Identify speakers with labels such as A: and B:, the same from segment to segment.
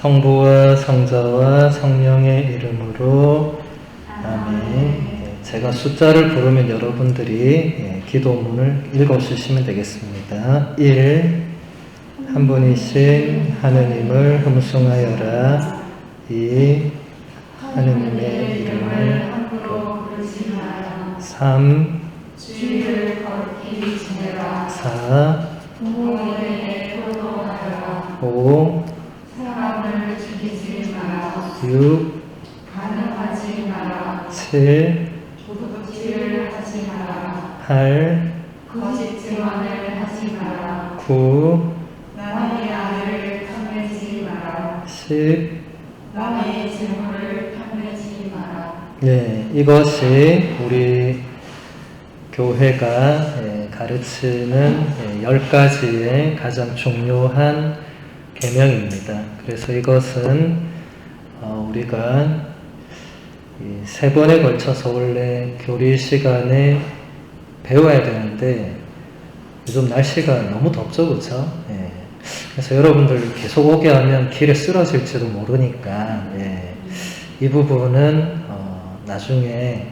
A: 성부와 성자와 성령의 이름으로 아멘. 제가 숫자를 부르면 여러분들이 기도문을 읽어주시면 되겠습니다. 1. 한 분이신 하느님을 흠숭하여라. 2. 하느님의 이름을 함부로 부르지 마라. 3. 주의를 거룩히 지내라. 4. 부모에게 효도하여라. 5. 사람을 죽이지 마라. 6. 반응하지 마라. 7. 도둑질을 하지 마라. 8. 거짓 증언을 하지 마라. 9. 남의 아들을 탐내지 마라. 10. 남의 재물을 탐내지 마라. 네, 이것이 우리 교회가 가르치는 10가지의 가장 중요한 계명입니다. 그래서 이것은 우리가 3번에 걸쳐서 원래 교리 시간에 배워야 되는데 요즘 날씨가 너무 덥죠, 그렇죠? 그래서 여러분들 계속 오게 하면 길에 쓰러질지도 모르니까 이 부분은 나중에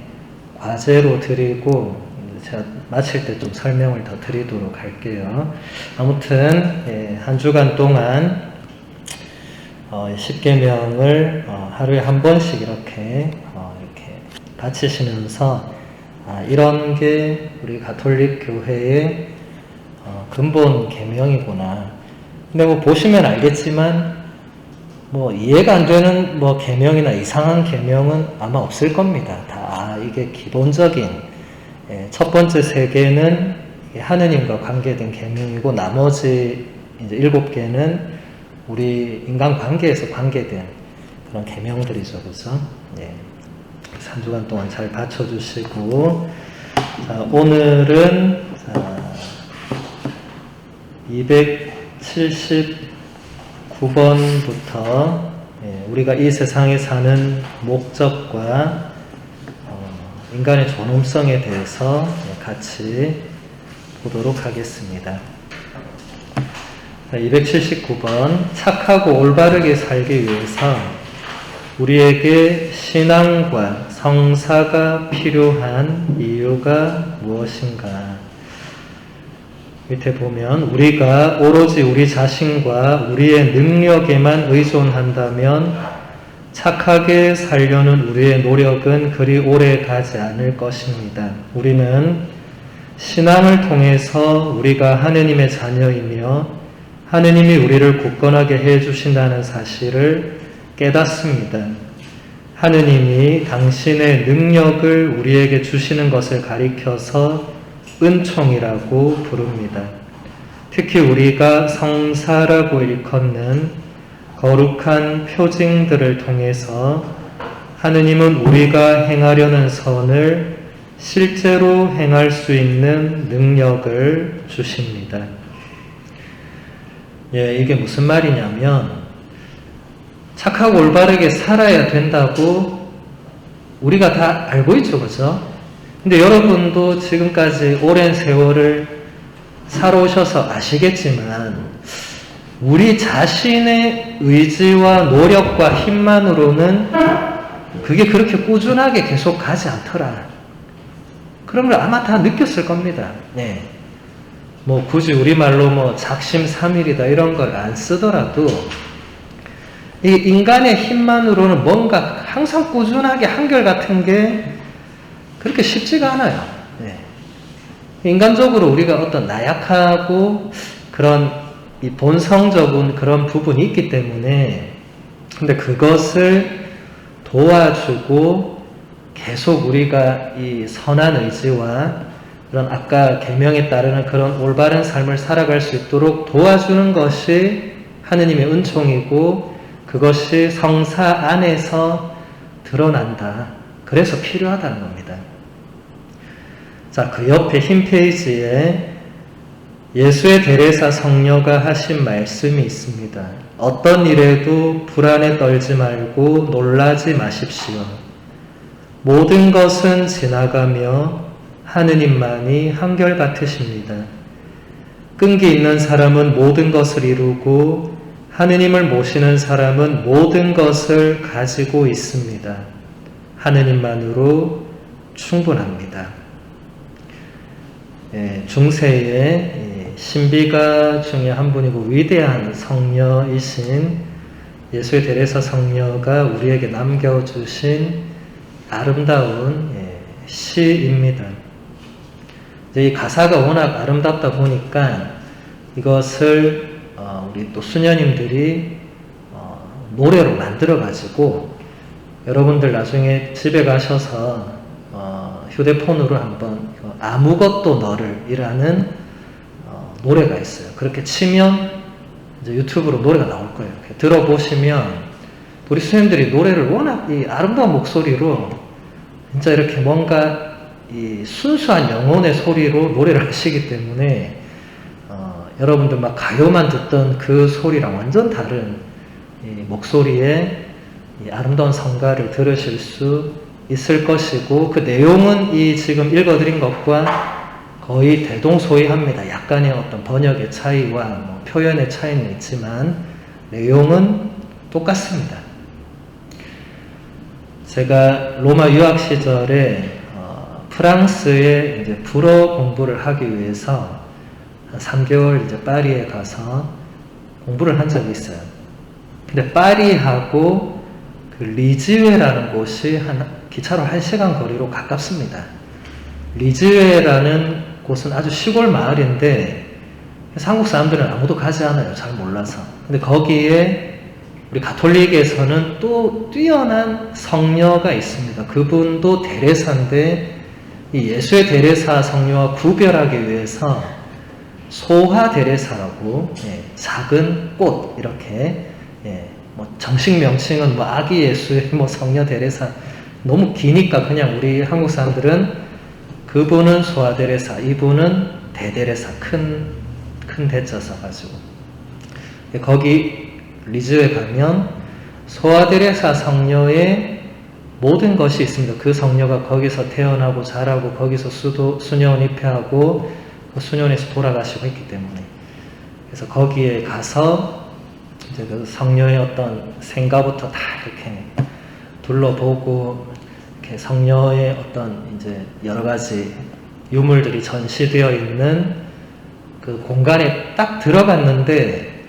A: 과제로 드리고 제가 마칠 때 좀 설명을 더 드리도록 할게요. 아무튼 한 주간 동안 10계명을 하루에 한 번씩 이렇게 바치시면서 이런 게 우리 가톨릭 교회의 근본 계명이구나. 근데 뭐 보시면 알겠지만 뭐 이해가 안 되는 뭐 계명이나 이상한 계명은 아마 없을 겁니다. 다 이게 기본적인 첫 번째 3개는 하느님과 관계된 계명이고 나머지 이제 7개는 우리 인간 관계에서 관계된 그런 계명들이죠, 그렇죠? 한 주간 동안 잘 받쳐주시고, 자, 오늘은 279번부터 우리가 이 세상에 사는 목적과 인간의 존엄성에 대해서 같이 보도록 하겠습니다. 279번 착하고 올바르게 살기 위해서 우리에게 신앙과 성사가 필요한 이유가 무엇인가? 밑에 보면 우리가 오로지 우리 자신과 우리의 능력에만 의존한다면 착하게 살려는 우리의 노력은 그리 오래 가지 않을 것입니다. 우리는 신앙을 통해서 우리가 하느님의 자녀이며 하느님이 우리를 굳건하게 해주신다는 사실을 깨닫습니다. 하느님이 당신의 능력을 우리에게 주시는 것을 가리켜서 은총이라고 부릅니다. 특히 우리가 성사라고 일컫는 거룩한 표징들을 통해서 하느님은 우리가 행하려는 선을 실제로 행할 수 있는 능력을 주십니다. 이게 무슨 말이냐면 착하고 올바르게 살아야 된다고 우리가 다 알고 있죠, 그죠? 근데 여러분도 지금까지 오랜 세월을 살아오셔서 아시겠지만 우리 자신의 의지와 노력과 힘만으로는 그게 그렇게 꾸준하게 계속 가지 않더라. 그런 걸 아마 다 느꼈을 겁니다. 뭐 굳이 우리말로 뭐 작심삼일이다 이런 걸 안 쓰더라도 이 인간의 힘만으로는 뭔가 항상 꾸준하게 한결같은 게 그렇게 쉽지가 않아요. 인간적으로 우리가 어떤 나약하고 그런 이 본성적인 그런 부분이 있기 때문에 근데 그것을 도와주고 계속 우리가 이 선한 의지와 그런 아까 계명에 따르는 그런 올바른 삶을 살아갈 수 있도록 도와주는 것이 하느님의 은총이고 그것이 성사 안에서 드러난다. 그래서 필요하다는 겁니다. 자, 그 옆에 흰 페이지에 예수의 데레사 성녀가 하신 말씀이 있습니다. 어떤 일에도 불안에 떨지 말고 놀라지 마십시오. 모든 것은 지나가며 하느님만이 한결같으십니다. 끈기 있는 사람은 모든 것을 이루고 하느님을 모시는 사람은 모든 것을 가지고 있습니다. 하느님만으로 충분합니다. 중세의 신비가 중에 한 분이고 위대한 성녀이신 예수의 데레사 성녀가 우리에게 남겨주신 아름다운 시입니다. 이 가사가 워낙 아름답다 보니까 이것을 우리 또 수녀님들이 노래로 만들어가지고 여러분들 나중에 집에 가셔서 휴대폰으로 한번 아무것도 너를 이라는 노래가 있어요. 그렇게 치면 이제 유튜브로 노래가 나올 거예요. 들어보시면 우리 수녀님들이 노래를 워낙 이 아름다운 목소리로 진짜 이렇게 뭔가 이 순수한 영혼의 소리로 노래를 하시기 때문에 여러분들 막 가요만 듣던 그 소리랑 완전 다른 이 목소리의 이 아름다운 성가를 들으실 수 있을 것이고, 그 내용은 이 지금 읽어드린 것과 거의 대동소이합니다. 약간의 어떤 번역의 차이와 뭐 표현의 차이는 있지만 내용은 똑같습니다. 제가 로마 유학 시절에 프랑스에 이제 불어 공부를 하기 위해서 한 3개월 이제 파리에 가서 공부를 한 적이 있어요. 근데 파리하고 그 리즈웨라는 곳이 기차로 1시간 거리로 가깝습니다. 리즈웨라는 곳은 아주 시골 마을인데 한국 사람들은 아무도 가지 않아요. 잘 몰라서. 근데 거기에 우리 가톨릭에서는 또 뛰어난 성녀가 있습니다. 그분도 데레사인데 이 예수의 데레사 성녀와 구별하기 위해서 소화 데레사라고 작은 꽃 이렇게 뭐 정식 명칭은 뭐 아기 예수의 뭐 성녀 데레사 너무 기니까 그냥 우리 한국 사람들은 그분은 소화 데레사, 이분은 대데레사 큰 대자 써가지고 거기 리즈에 가면 소화 데레사 성녀의 모든 것이 있습니다. 그 성녀가 거기서 태어나고 자라고 거기서 수녀원 입회하고 그 수녀원에서 돌아가시고 했기 때문에 그래서 거기에 가서 이제 그 성녀의 어떤 생가부터 다 이렇게 둘러보고 이렇게 성녀의 어떤 이제 여러 가지 유물들이 전시되어 있는 그 공간에 딱 들어갔는데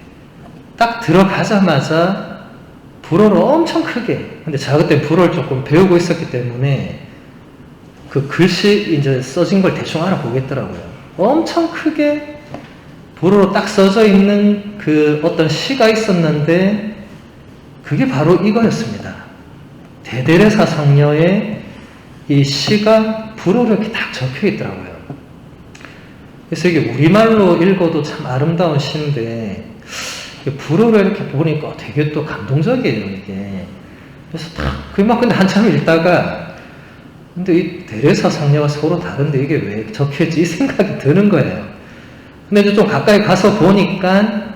A: 딱 들어가자마자 불어를 엄청 크게, 근데 제가 그때 불어를 조금 배우고 있었기 때문에 그 글씨 이제 써진 걸 대충 알아보겠더라고요. 엄청 크게 불어로 딱 써져 있는 그 어떤 시가 있었는데 그게 바로 이거였습니다. 대데레사 성녀의 이 시가 불어로 이렇게 딱 적혀 있더라고요. 그래서 이게 우리말로 읽어도 참 아름다운 시인데 불어로 이렇게 보니까 되게 또 감동적이에요, 이게. 그래서 딱, 근데 한참 읽다가, 근데 이 데레사 성녀가 서로 다른데 이게 왜 적혀있지? 이 생각이 드는 거예요. 근데 이제 좀 가까이 가서 보니까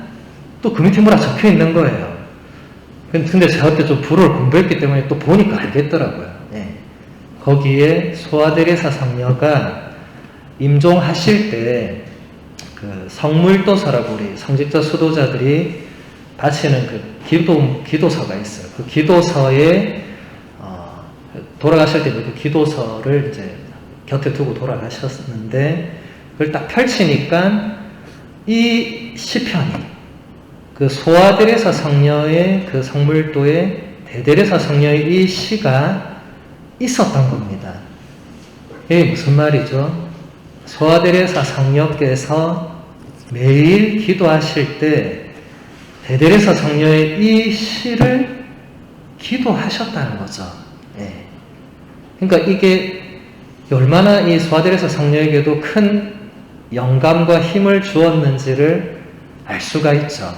A: 또 그 밑에 뭐라 적혀 있는 거예요. 근데 제가 그때 좀 불어를 공부했기 때문에 또 보니까 알겠더라고요. 거기에 소아데레사 성녀가 임종하실 때 그 성물도서라고 우리 성직자 수도자들이 바치는 그 기도서가 있어요. 그 기도서에 돌아가실 때 그 기도서를 이제 곁에 두고 돌아가셨는데 그걸 딱 펼치니까 이 시편이 그 소아데레사 성녀의 그 성물도에 대데레사 성녀의 이 시가 있었던 겁니다. 이게 무슨 말이죠? 소아데레사 성녀께서 매일 기도하실 때 대데레사 성녀의 이 시를 기도하셨다는 거죠. 그러니까 이게 얼마나 이 소아데레사 성녀에게도 큰 영감과 힘을 주었는지를 알 수가 있죠.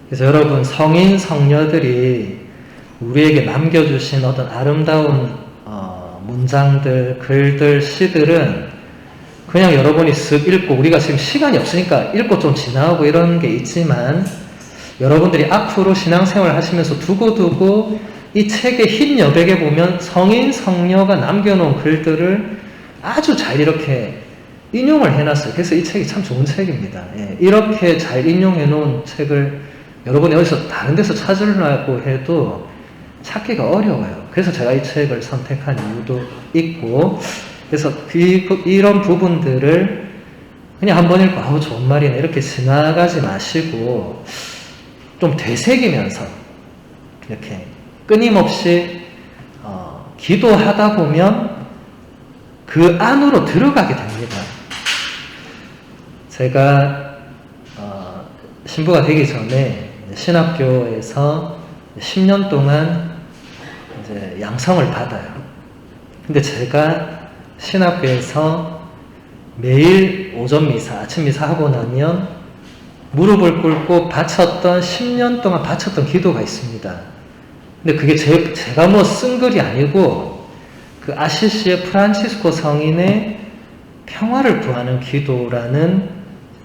A: 그래서 여러분, 성인 성녀들이 우리에게 남겨주신 어떤 아름다운 문장들, 글들, 시들은 그냥 여러분이 쓱 읽고, 우리가 지금 시간이 없으니까 읽고 좀 지나가고 이런 게 있지만 여러분들이 앞으로 신앙생활 하시면서 두고두고 이 책의 흰 여백에 보면 성인 성녀가 남겨놓은 글들을 아주 잘 이렇게 인용을 해놨어요. 그래서 이 책이 참 좋은 책입니다. 이렇게 잘 인용해 놓은 책을 여러분이 어디서 다른 데서 찾으려고 해도 찾기가 어려워요. 그래서 제가 이 책을 선택한 이유도 있고, 그래서 이런 부분들을 그냥 한번 읽고 아우 좋은 말이네 이렇게 지나가지 마시고 좀 되새기면서 이렇게 끊임없이 기도하다 보면 그 안으로 들어가게 됩니다. 제가 신부가 되기 전에 신학교에서 10년 동안 이제 양성을 받아요. 근데 제가 신학교에서 매일 오전 미사, 아침 미사 하고 나면 무릎을 꿇고 바쳤던 10년 동안 바쳤던 기도가 있습니다. 근데 그게 제가 뭐 쓴 글이 아니고 그 아시시의 프란치스코 성인의 평화를 구하는 기도라는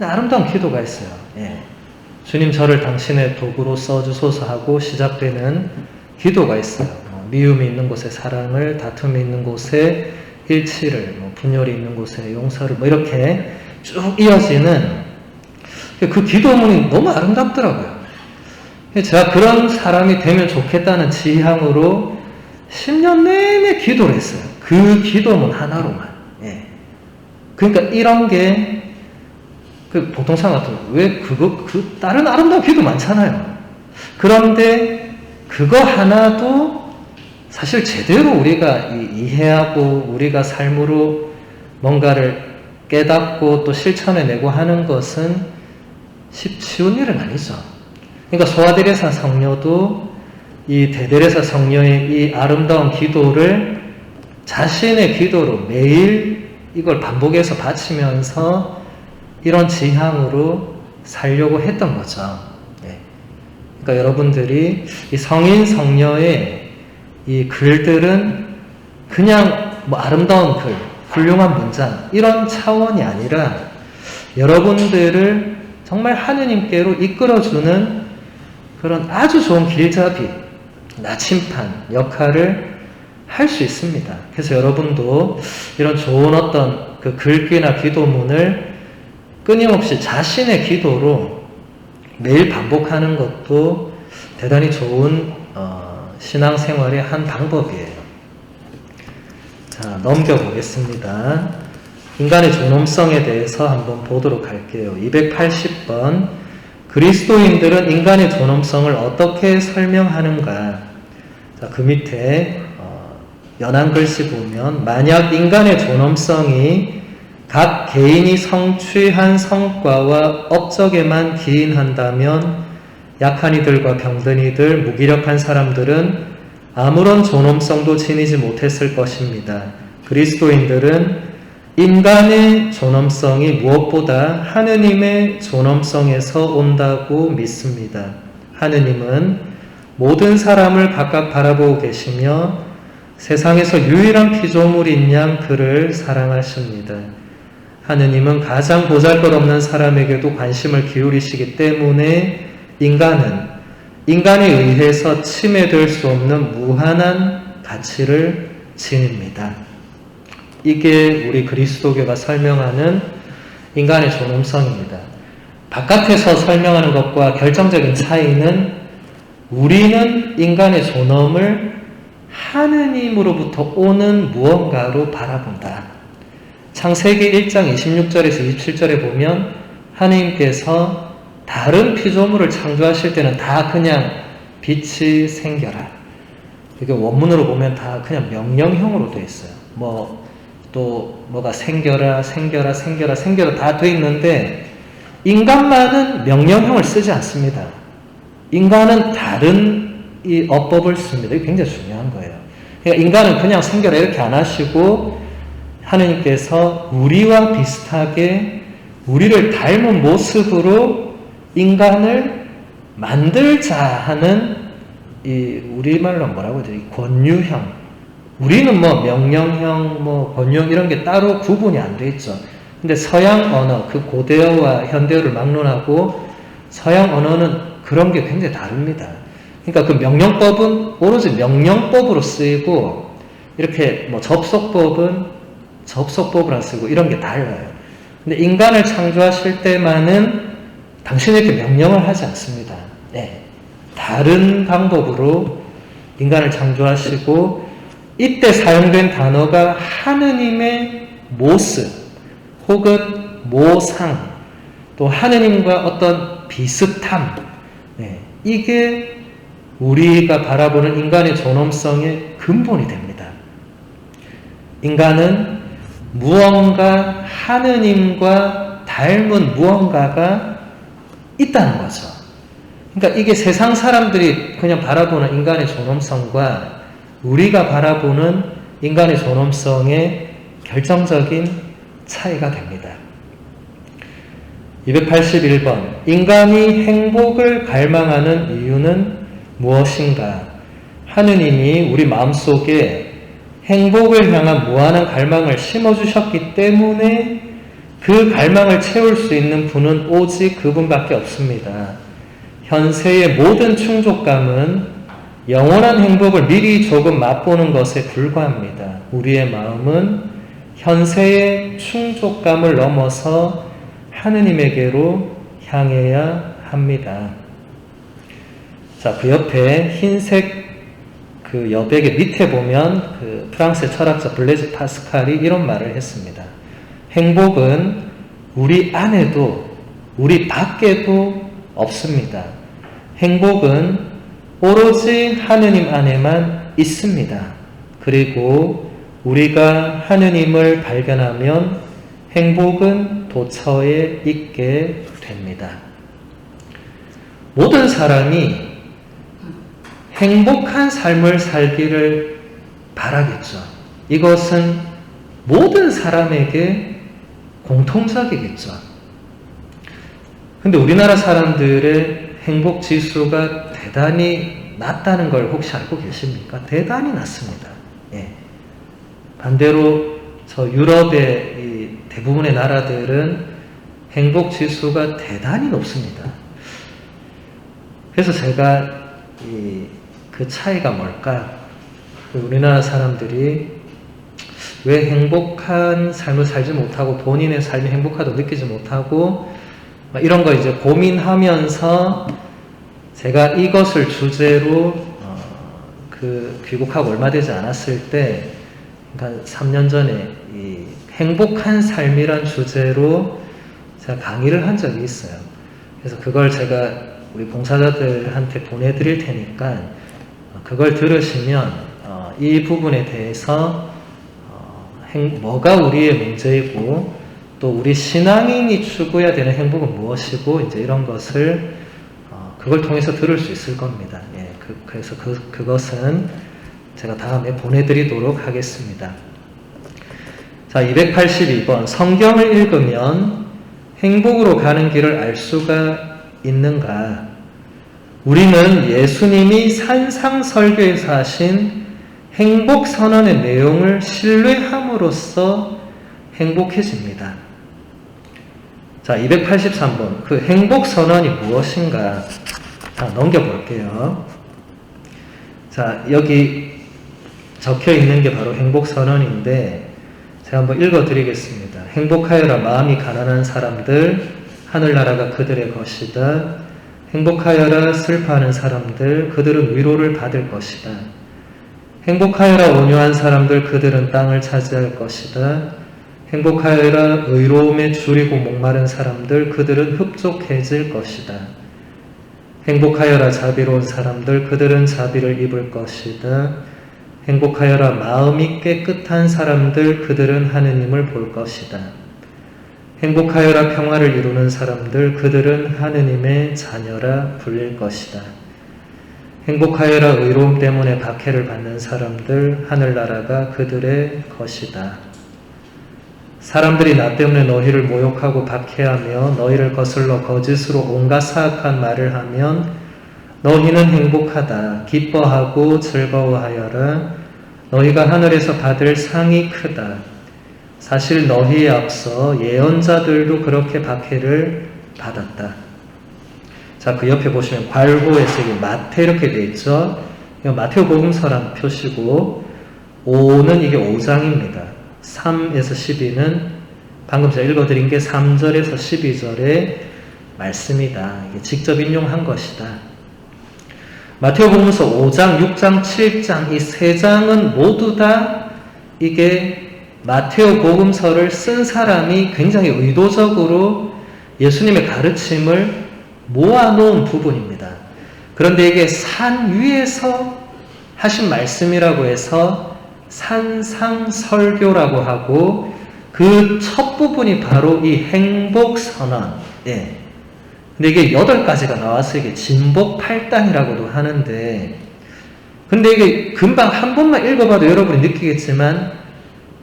A: 아름다운 기도가 있어요. 예. 주님 저를 당신의 도구로 써주소서 하고 시작되는 기도가 있어요. 미움이 있는 곳에 사랑을, 다툼이 있는 곳에 일치를, 분열이 있는 곳에 용서를, 이렇게 쭉 이어지는 그 기도문이 너무 아름답더라고요. 제가 그런 사람이 되면 좋겠다는 지향으로 10년 내내 기도를 했어요. 그 기도문 하나로만. 예. 그러니까 이런 게 보통 사람 같은 왜 다른 아름다운 기도 많잖아요. 그런데 그거 하나도 사실 제대로 우리가 이해하고 우리가 삶으로 뭔가를 깨닫고 또 실천해내고 하는 것은 쉬운 일은 아니죠. 그러니까 소아데레사 성녀도 이 대데레사 성녀의 이 아름다운 기도를 자신의 기도로 매일 이걸 반복해서 바치면서 이런 지향으로 살려고 했던 거죠. 네. 그러니까 여러분들이 이 성인 성녀의 이 글들은 그냥 아름다운 글, 훌륭한 문장 이런 차원이 아니라 여러분들을 정말 하느님께로 이끌어주는 그런 아주 좋은 길잡이, 나침판 역할을 할 수 있습니다. 그래서 여러분도 이런 좋은 어떤 그 글귀나 기도문을 끊임없이 자신의 기도로 매일 반복하는 것도 대단히 좋은 신앙생활의 한 방법이에요. 자, 넘겨보겠습니다. 인간의 존엄성에 대해서 한번 보도록 할게요. 280번 그리스도인들은 인간의 존엄성을 어떻게 설명하는가? 자, 그 밑에 연한 글씨 보면 만약 인간의 존엄성이 각 개인이 성취한 성과와 업적에만 기인한다면 약한 이들과 병든 이들, 무기력한 사람들은 아무런 존엄성도 지니지 못했을 것입니다. 그리스도인들은 인간의 존엄성이 무엇보다 하느님의 존엄성에서 온다고 믿습니다. 하느님은 모든 사람을 각각 바라보고 계시며 세상에서 유일한 피조물인 양 그를 사랑하십니다. 하느님은 가장 보잘것없는 사람에게도 관심을 기울이시기 때문에 인간은 인간에 의해서 침해될 수 없는 무한한 가치를 지닙니다. 이게 우리 그리스도교가 설명하는 인간의 존엄성입니다. 바깥에서 설명하는 것과 결정적인 차이는 우리는 인간의 존엄을 하느님으로부터 오는 무언가로 바라본다. 창세기 1장 26절에서 27절에 보면 하느님께서 다른 피조물을 창조하실 때는 다 그냥 빛이 생겨라. 이게 원문으로 보면 다 그냥 명령형으로 되어 있어요. 뭐가 생겨라 다 되어 있는데 인간만은 명령형을 쓰지 않습니다. 인간은 다른 이 어법을 씁니다. 이게 굉장히 중요한 거예요. 그러니까 인간은 그냥 생겨라 이렇게 안 하시고 하느님께서 우리와 비슷하게 우리를 닮은 모습으로 인간을 만들자 하는 이 우리말로 뭐라고 해야 되지? 권유형. 우리는 명령형, 권유형 이런 게 따로 구분이 안 돼 있죠. 근데 서양 언어, 그 고대어와 현대어를 막론하고 서양 언어는 그런 게 굉장히 다릅니다. 그러니까 그 명령법은 오로지 명령법으로 쓰이고 이렇게 접속법은 접속법을 안 쓰고 이런 게 달라요. 근데 인간을 창조하실 때만은 당신에게 명령을 하지 않습니다. 네, 다른 방법으로 인간을 창조하시고 이때 사용된 단어가 하느님의 모습 혹은 모상 또 하느님과 어떤 비슷함, 네, 이게 우리가 바라보는 인간의 존엄성의 근본이 됩니다. 인간은 무언가 하느님과 닮은 무언가가 있다는 거죠. 그러니까 이게 세상 사람들이 그냥 바라보는 인간의 존엄성과 우리가 바라보는 인간의 존엄성의 결정적인 차이가 됩니다. 281번. 인간이 행복을 갈망하는 이유는 무엇인가? 하느님이 우리 마음속에 행복을 향한 무한한 갈망을 심어주셨기 때문에 그 갈망을 채울 수 있는 분은 오직 그분밖에 없습니다. 현세의 모든 충족감은 영원한 행복을 미리 조금 맛보는 것에 불과합니다. 우리의 마음은 현세의 충족감을 넘어서 하느님에게로 향해야 합니다. 자, 그 옆에 흰색 그 여백의 밑에 보면 그 프랑스의 철학자 블레즈 파스칼이 이런 말을 했습니다. 행복은 우리 안에도 우리 밖에도 없습니다. 행복은 오로지 하느님 안에만 있습니다. 그리고 우리가 하느님을 발견하면 행복은 도처에 있게 됩니다. 모든 사람이 행복한 삶을 살기를 바라겠죠. 이것은 모든 사람에게 공통적이겠죠. 근데 우리나라 사람들의 행복 지수가 대단히 낮다는 걸 혹시 알고 계십니까? 대단히 낮습니다. 예. 반대로 저 유럽의 이 대부분의 나라들은 행복 지수가 대단히 높습니다. 그래서 제가 그 차이가 뭘까? 우리나라 사람들이 왜 행복한 삶을 살지 못하고 본인의 삶이 행복하다고 느끼지 못하고 이런 거 이제 고민하면서 제가 이것을 주제로 귀국하고 얼마 되지 않았을 때, 그러니까 3년 전에 이 행복한 삶이란 주제로 제가 강의를 한 적이 있어요. 그래서 그걸 제가 우리 봉사자들한테 보내드릴 테니까 그걸 들으시면 이 부분에 대해서 뭐가 우리의 문제이고 또 우리 신앙인이 추구해야 되는 행복은 무엇이고 이제 이런 것을 그걸 통해서 들을 수 있을 겁니다. 예, 그래서 그것은 제가 다음에 보내드리도록 하겠습니다. 자, 282번. 성경을 읽으면 행복으로 가는 길을 알 수가 있는가? 우리는 예수님이 산상설교에서 하신 행복선언의 내용을 신뢰함으로써 행복해집니다. 자, 283번. 그 행복선언이 무엇인가? 자, 넘겨볼게요. 자, 여기 적혀 있는 게 바로 행복선언인데, 제가 한번 읽어드리겠습니다. 행복하여라 마음이 가난한 사람들, 하늘나라가 그들의 것이다. 행복하여라 슬퍼하는 사람들, 그들은 위로를 받을 것이다. 행복하여라 온유한 사람들, 그들은 땅을 차지할 것이다. 행복하여라 의로움에 줄이고 목마른 사람들, 그들은 흡족해질 것이다. 행복하여라 자비로운 사람들, 그들은 자비를 입을 것이다. 행복하여라 마음이 깨끗한 사람들, 그들은 하느님을 볼 것이다. 행복하여라 평화를 이루는 사람들, 그들은 하느님의 자녀라 불릴 것이다. 행복하여라 의로움 때문에 박해를 받는 사람들, 하늘나라가 그들의 것이다. 사람들이 나 때문에 너희를 모욕하고 박해하며 너희를 거슬러 거짓으로 온갖 사악한 말을 하면 너희는 행복하다. 기뻐하고 즐거워하여라. 너희가 하늘에서 받을 상이 크다. 사실 너희에 앞서 예언자들도 그렇게 박해를 받았다. 자, 그 옆에 보시면 괄호에서 마태 이렇게 되어 있죠. 마태오 복음서라는 표시고 5는 이게 5장입니다. 3에서 12는 방금 제가 읽어드린 게 3절에서 12절의 말씀이다. 이게 직접 인용한 것이다. 마태복음서 5장, 6장, 7장 이 세 장은 모두 다 이게 마테오 복음서를 쓴 사람이 굉장히 의도적으로 예수님의 가르침을 모아놓은 부분입니다. 그런데 이게 산 위에서 하신 말씀이라고 해서 산상설교라고 하고 그 첫 부분이 바로 이 행복선언. 예. 근데 이게 8가지가 나와서 이게 진복 8단이라고도 하는데, 근데 이게 금방 한 번만 읽어봐도 여러분이 느끼겠지만,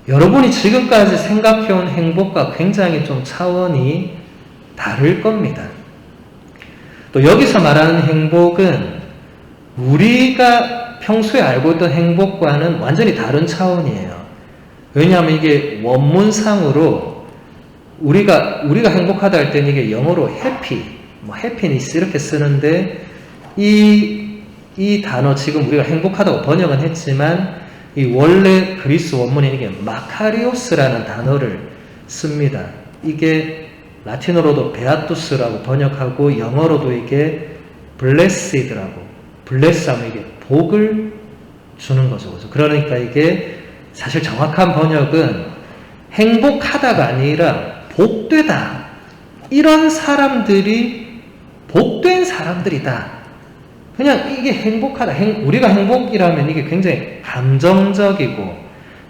A: 여러분이 지금까지 생각해온 행복과 굉장히 좀 차원이 다를 겁니다. 또 여기서 말하는 행복은 우리가 평소에 알고 있던 행복과는 완전히 다른 차원이에요. 왜냐하면 이게 원문상으로 우리가 행복하다 할 때는 이게 영어로 happy, happiness 이렇게 쓰는데 이 단어 지금 우리가 행복하다고 번역은 했지만 이 원래 그리스 원문에 이게 마카리오스라는 단어를 씁니다. 이게 라틴어로도 베아투스라고 번역하고 영어로도 이게 blessed라고 bless하면 이게 복을 주는 거죠. 그러니까 이게 사실 정확한 번역은 행복하다가 아니라 복되다. 이런 사람들이 복된 사람들이다. 그냥 이게 행복하다. 우리가 행복이라면 이게 굉장히 감정적이고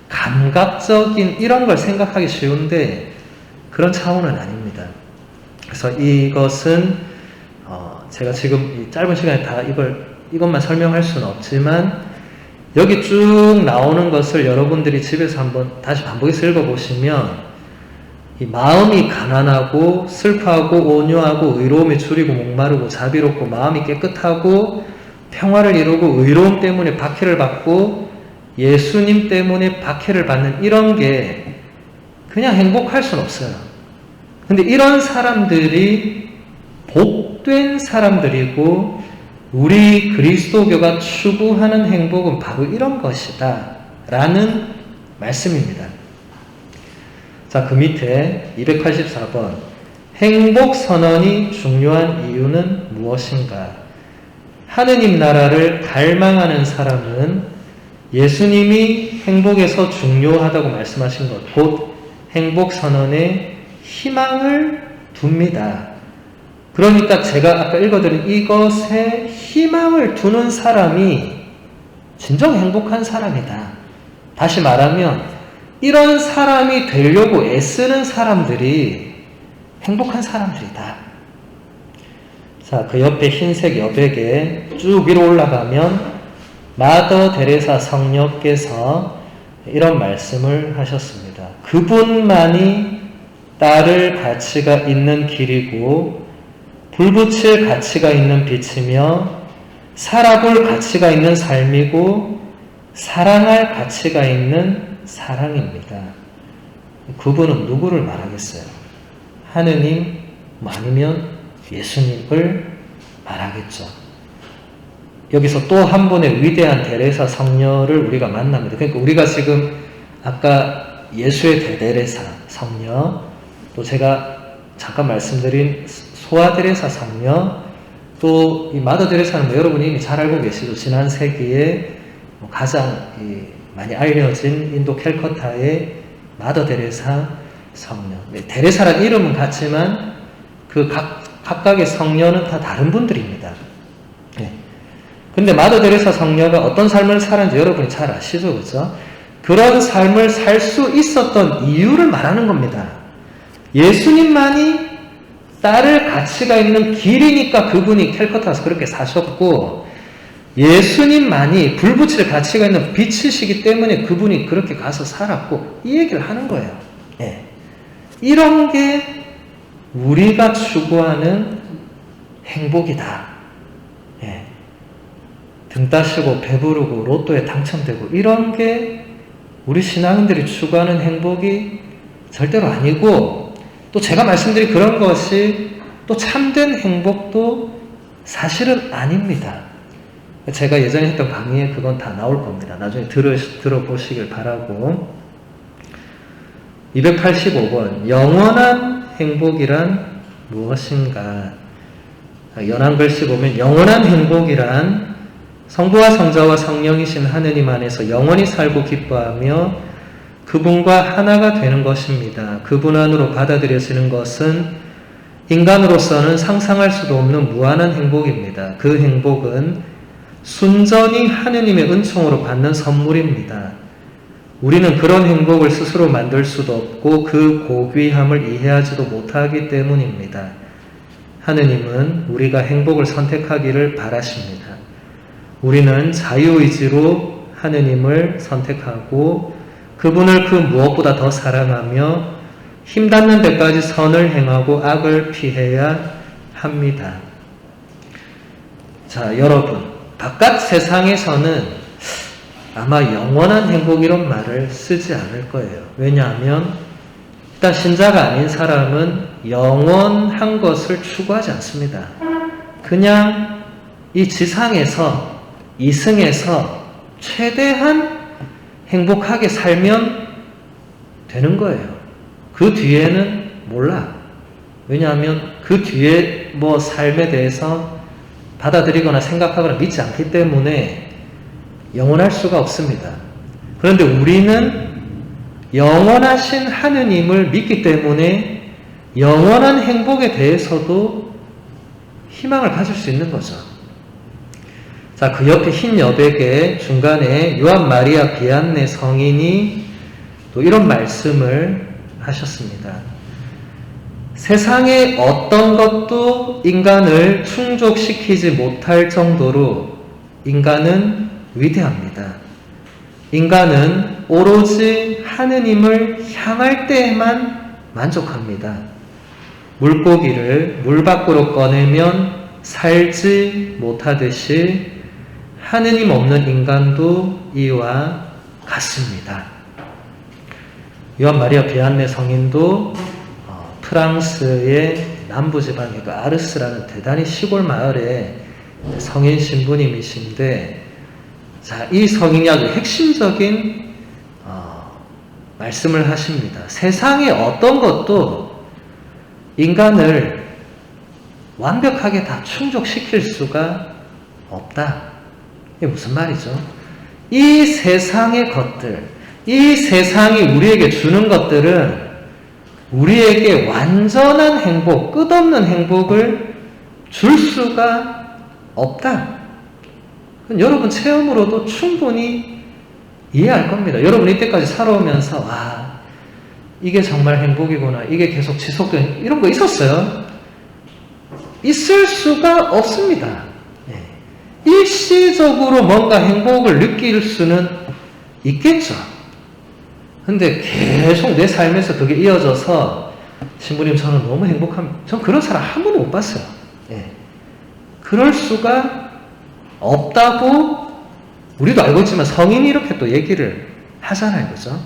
A: 감각적인 이런 걸 생각하기 쉬운데 그런 차원은 아닙니다. 그래서 이것은 제가 지금 이 짧은 시간에 다 이것만 설명할 수는 없지만 여기 쭉 나오는 것을 여러분들이 집에서 한번 다시 반복해서 읽어보시면 이 마음이 가난하고 슬퍼하고 온유하고 의로움이 줄이고 목마르고 자비롭고 마음이 깨끗하고 평화를 이루고 의로움 때문에 박해를 받고 예수님 때문에 박해를 받는 이런 게 그냥 행복할 수는 없어요. 근데 이런 사람들이 복된 사람들이고 우리 그리스도교가 추구하는 행복은 바로 이런 것이다 라는 말씀입니다. 자, 그 밑에 284번 행복 선언이 중요한 이유는 무엇인가? 하느님 나라를 갈망하는 사람은 예수님이 행복에서 중요하다고 말씀하신 것, 곧 행복 선언에 희망을 둡니다. 그러니까 제가 아까 읽어드린 이것에 희망을 두는 사람이 진정 행복한 사람이다. 다시 말하면 이런 사람이 되려고 애쓰는 사람들이 행복한 사람들이다. 자, 그 옆에 흰색 여백에 쭉 위로 올라가면 마더 데레사 성녀께서 이런 말씀을 하셨습니다. 그분만이 따를 가치가 있는 길이고 불붙일 가치가 있는 빛이며 살아볼 가치가 있는 삶이고 사랑할 가치가 있는 사랑입니다. 그분은 누구를 말하겠어요? 하느님 아니면 예수님을 말하겠죠. 여기서 또 한 분의 위대한 데레사 성녀를 우리가 만납니다. 그러니까 우리가 지금 아까 예수의 대데레사 성녀, 또 제가 잠깐 말씀드린 소아 데레사 성녀, 또 이 마더 데레사는 여러분이 이미 잘 알고 계시죠. 지난 세기에 가장 많이 알려진 인도 캘커타의 마더 데레사 성녀. 데레사라는 이름은 같지만 그 각각의 성녀는 다 다른 분들입니다. 근데 마더 데레사 성녀가 어떤 삶을 살았는지 여러분이 잘 아시죠, 그죠? 그런 삶을 살 수 있었던 이유를 말하는 겁니다. 예수님만이 따를 가치가 있는 길이니까 그분이 캘커타에서 그렇게 사셨고, 예수님만이 불붙일 가치가 있는 빛이시기 때문에 그분이 그렇게 가서 살았고, 이 얘기를 하는 거예요. 이런 게 우리가 추구하는 행복이다. 등 따시고 배부르고 로또에 당첨되고 이런 게 우리 신앙인들이 추구하는 행복이 절대로 아니고, 또 제가 말씀드린 그런 것이 또 참된 행복도 사실은 아닙니다. 제가 예전에 했던 강의에 그건 다 나올 겁니다. 나중에 들어보시길 바라고. 285번 영원한 행복이란 무엇인가? 연한 글씨 보면 영원한 행복이란 성부와 성자와 성령이신 하느님 안에서 영원히 살고 기뻐하며 그분과 하나가 되는 것입니다. 그분 안으로 받아들여지는 것은 인간으로서는 상상할 수도 없는 무한한 행복입니다. 그 행복은 순전히 하느님의 은총으로 받는 선물입니다. 우리는 그런 행복을 스스로 만들 수도 없고 그 고귀함을 이해하지도 못하기 때문입니다. 하느님은 우리가 행복을 선택하기를 바라십니다. 우리는 자유의지로 하느님을 선택하고 그분을 그 무엇보다 더 사랑하며 힘닿는 데까지 선을 행하고 악을 피해야 합니다. 자, 여러분, 바깥 세상에서는 아마 영원한 행복 이런 말을 쓰지 않을 거예요. 왜냐하면 일단 신자가 아닌 사람은 영원한 것을 추구하지 않습니다. 그냥 이 지상에서 이승에서 최대한 행복하게 살면 되는 거예요. 그 뒤에는 몰라. 왜냐하면 그 뒤에 뭐 삶에 대해서 받아들이거나 생각하거나 믿지 않기 때문에 영원할 수가 없습니다. 그런데 우리는 영원하신 하느님을 믿기 때문에 영원한 행복에 대해서도 희망을 가질 수 있는 거죠. 자, 그 옆에 흰 여백의 중간에 요한 마리아 비안네 성인이 또 이런 말씀을 하셨습니다. 세상의 어떤 것도 인간을 충족시키지 못할 정도로 인간은 위대합니다. 인간은 오로지 하느님을 향할 때에만 만족합니다. 물고기를 물 밖으로 꺼내면 살지 못하듯이 하느님 없는 인간도 이와 같습니다. 요한 마리아 비안네 성인도 프랑스의 남부지방의 그 아르스라는 대단히 시골 마을의 성인 신부님이신데, 자, 이 성인이 아주 핵심적인 말씀을 하십니다. 세상의 어떤 것도 인간을 완벽하게 다 충족시킬 수가 없다. 이게 무슨 말이죠? 이 세상의 것들, 이 세상이 우리에게 주는 것들은 우리에게 완전한 행복, 끝없는 행복을 줄 수가 없다. 여러분 체험으로도 충분히 이해할 겁니다. 여러분 이때까지 살아오면서 와, 이게 정말 행복이구나, 이게 계속 지속된 이런 거 있었어요? 있을 수가 없습니다. 일시적으로 뭔가 행복을 느낄 수는 있겠죠. 근데 계속 내 삶에서 그게 이어져서 신부님 저는 너무 행복합니다. 전 그런 사람 한 번도 못 봤어요. 그럴 수가 없다고 우리도 알고 있지만 성인이 이렇게 또 얘기를 하잖아요. 그죠?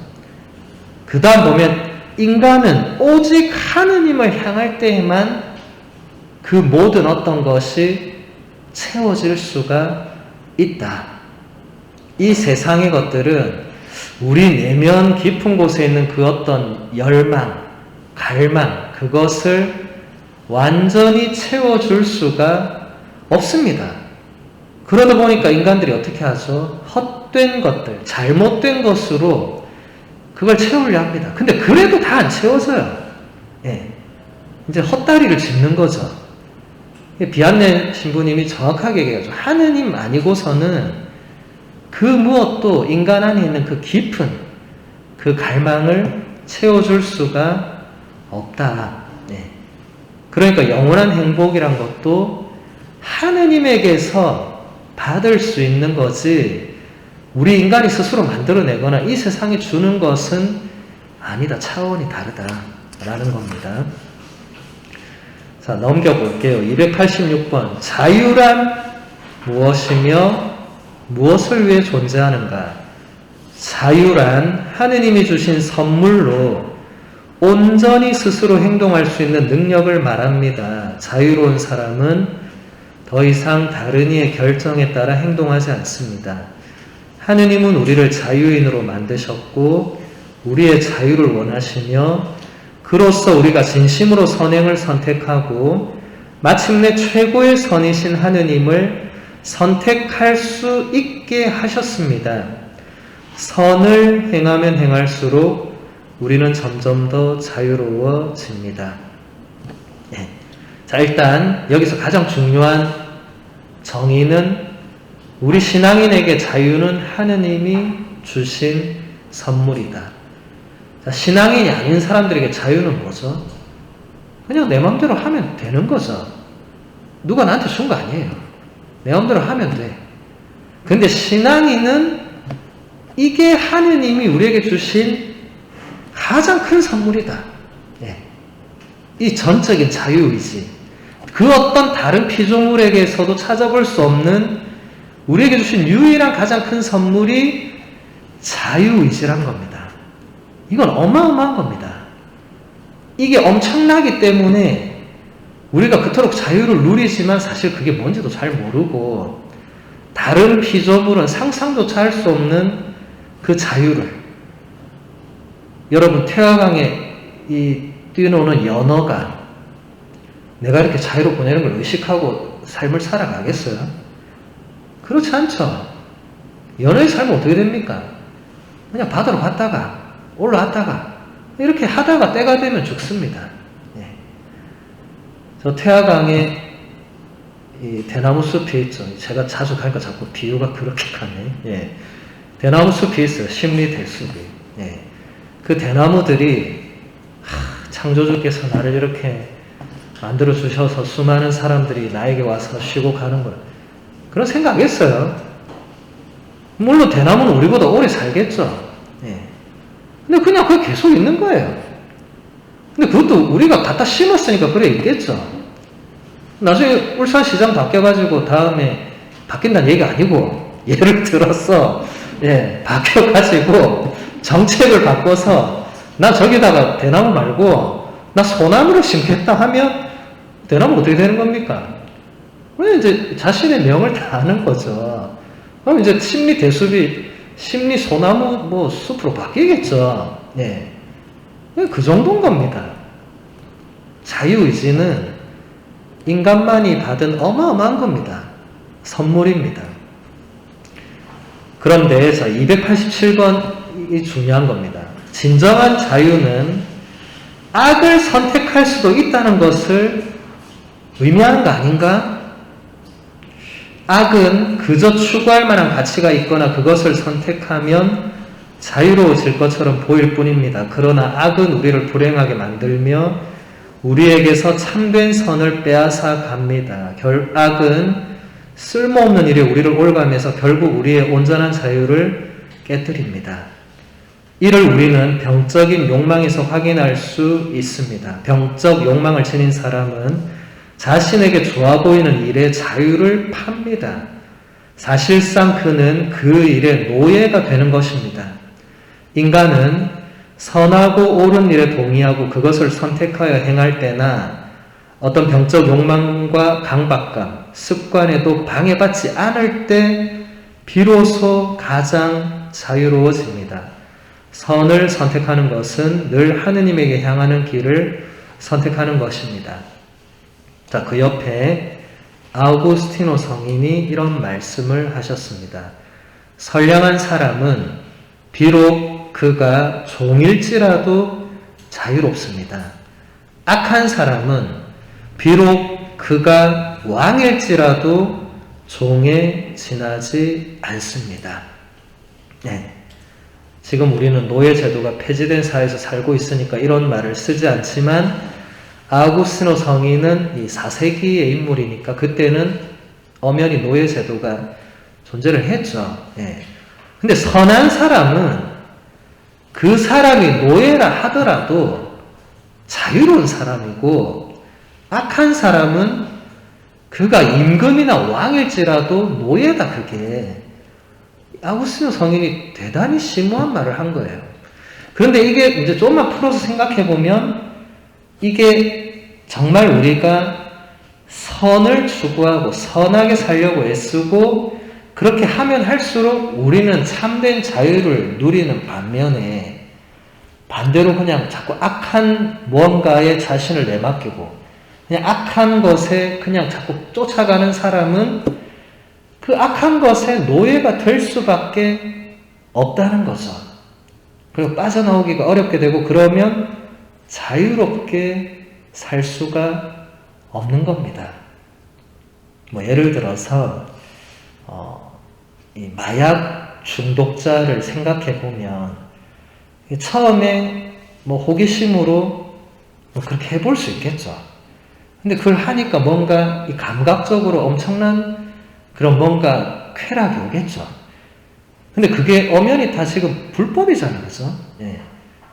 A: 그 다음 보면 인간은 오직 하느님을 향할 때에만 그 모든 어떤 것이 채워질 수가 있다. 이 세상의 것들은 우리 내면 깊은 곳에 있는 그 어떤 열망, 갈망, 그것을 완전히 채워줄 수가 없습니다. 그러다 보니까 인간들이 어떻게 하죠? 헛된 것들, 잘못된 것으로 그걸 채우려 합니다. 근데 그래도 다 안 채워져요. 이제 헛다리를 짚는 거죠. 비안네 신부님이 정확하게 얘기하죠. 하느님 아니고서는 그 무엇도 인간 안에 있는 그 깊은 그 갈망을 채워줄 수가 없다. 그러니까 영원한 행복이란 것도 하느님에게서 받을 수 있는 거지 우리 인간이 스스로 만들어내거나 이 세상에 주는 것은 아니다. 차원이 다르다라는 겁니다. 자, 넘겨볼게요. 286번. 자유란 무엇이며 무엇을 위해 존재하는가? 자유란 하느님이 주신 선물로 온전히 스스로 행동할 수 있는 능력을 말합니다. 자유로운 사람은 더 이상 다른 이의 결정에 따라 행동하지 않습니다. 하느님은 우리를 자유인으로 만드셨고 우리의 자유를 원하시며 그로써 우리가 진심으로 선행을 선택하고 마침내 최고의 선이신 하느님을 선택할 수 있게 하셨습니다. 선을 행하면 행할수록 우리는 점점 더 자유로워집니다. 예. 자, 일단 여기서 가장 중요한 정의는 우리 신앙인에게 자유는 하느님이 주신 선물이다. 자, 신앙인이 아닌 사람들에게 자유는 뭐죠? 그냥 내 마음대로 하면 되는 거죠. 누가 나한테 준 거 아니에요. 내 마음대로 하면 돼. 근데 신앙인은 이게 하느님이 우리에게 주신 가장 큰 선물이다. 예. 이 전적인 자유의지. 그 어떤 다른 피조물에게서도 찾아볼 수 없는 우리에게 주신 유일한 가장 큰 선물이 자유의지란 겁니다. 이건 어마어마한 겁니다. 이게 엄청나기 때문에 우리가 그토록 자유를 누리지만 사실 그게 뭔지도 잘 모르고 다른 피조물은 상상조차 할 수 없는 그 자유를 여러분 태화강에 이 뛰어노는 연어가 내가 이렇게 자유로 보내는 걸 의식하고 삶을 살아가겠어요? 그렇지 않죠. 연어의 삶은 어떻게 됩니까? 그냥 바다로 갔다가 올라왔다가 이렇게 하다가 때가 되면 죽습니다. 예. 저 태화강에 이 대나무 숲이 있죠. 제가 자주 가니까 자꾸 비유가 그렇게 가네. 예. 대나무 숲이 있어요. 심리 대숲이. 예. 그 대나무들이 창조주께서 나를 이렇게 만들어 주셔서 수많은 사람들이 나에게 와서 쉬고 가는 걸 그런 생각했어요. 물론 대나무는 우리보다 오래 살겠죠. 예. 근데 그냥 그게 계속 있는 거예요. 근데 그것도 우리가 갖다 심었으니까 그래 있겠죠. 나중에 울산시장 바뀌어가지고 다음에 바뀐다는 얘기가 아니고 예를 들어서 예, 바뀌어가지고 정책을 바꿔서 나 저기다가 대나무 말고 나 소나무를 심겠다 하면 대나무 어떻게 되는 겁니까? 그냥 이제 자신의 명을 다하는 거죠. 그럼 이제 심리 대숲이 심리 소나무 뭐 숲으로 바뀌겠죠. 예. 그 정도인 겁니다. 자유의지는 인간만이 받은 어마어마한 겁니다. 선물입니다. 그런데 287번이 중요한 겁니다. 진정한 자유는 악을 선택할 수도 있다는 것을 의미하는 거 아닌가? 악은 그저 추구할 만한 가치가 있거나 그것을 선택하면 자유로워질 것처럼 보일 뿐입니다. 그러나 악은 우리를 불행하게 만들며 우리에게서 참된 선을 빼앗아 갑니다. 악은 쓸모없는 일에 우리를 올가면서 결국 우리의 온전한 자유를 깨뜨립니다. 이를 우리는 병적인 욕망에서 확인할 수 있습니다. 병적 욕망을 지닌 사람은 자신에게 좋아 보이는 일에 자유를 팝니다. 사실상 그는 그 일의 노예가 되는 것입니다. 인간은 선하고 옳은 일에 동의하고 그것을 선택하여 행할 때나 어떤 병적 욕망과 강박감, 습관에도 방해받지 않을 때 비로소 가장 자유로워집니다. 선을 선택하는 것은 늘 하느님에게 향하는 길을 선택하는 것입니다. 자, 그 옆에 아우구스티노 성인이 이런 말씀을 하셨습니다. 선량한 사람은 비록 그가 종일지라도 자유롭습니다. 악한 사람은 비록 그가 왕일지라도 종에 지나지 않습니다. 네. 지금 우리는 노예 제도가 폐지된 사회에서 살고 있으니까 이런 말을 쓰지 않지만 아우구스티노 성인은 이 4세기의 인물이니까 그때는 엄연히 노예 제도가 존재를 했죠. 예. 근데 선한 사람은 그 사람이 노예라 하더라도 자유로운 사람이고 악한 사람은 그가 임금이나 왕일지라도 노예다. 그게 아우구스티노 성인이 대단히 심오한 말을 한 거예요. 그런데 이게 이제 조금만 풀어서 생각해 보면 이게 정말 우리가 선을 추구하고 선하게 살려고 애쓰고 그렇게 하면 할수록 우리는 참된 자유를 누리는 반면에 반대로 그냥 자꾸 악한 무언가에 자신을 내맡기고 그냥 악한 것에 그냥 자꾸 쫓아가는 사람은 그 악한 것에 노예가 될 수밖에 없다는 거죠. 그리고 빠져나오기가 어렵게 되고 그러면 자유롭게 살 수가 없는 겁니다. 뭐 예를 들어서 이 마약 중독자를 생각해 보면 처음에 뭐 호기심으로 뭐 그렇게 해볼 수 있겠죠. 근데 그걸 하니까 뭔가 이 감각적으로 엄청난 그런 뭔가 쾌락이 오겠죠. 근데 그게 엄연히 다 지금 불법이잖아요. 그죠? 예.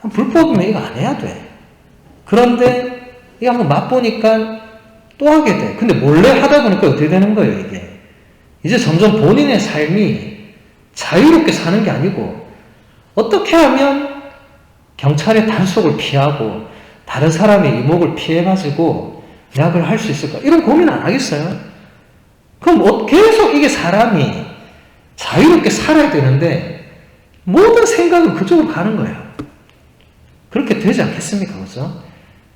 A: 불법이면 이거 안 해야 돼. 그런데 이거 한번 맛보니까 또 하게 돼. 근데 몰래 하다 보니까 어떻게 되는 거예요, 이게? 이제 점점 본인의 삶이 자유롭게 사는 게 아니고 어떻게 하면 경찰의 단속을 피하고 다른 사람의 이목을 피해가지고 약을 할 수 있을까? 이런 고민 안 하겠어요? 그럼 계속 이게 사람이 자유롭게 살아야 되는데 모든 생각은 그쪽으로 가는 거예요. 그렇게 되지 않겠습니까? 그죠?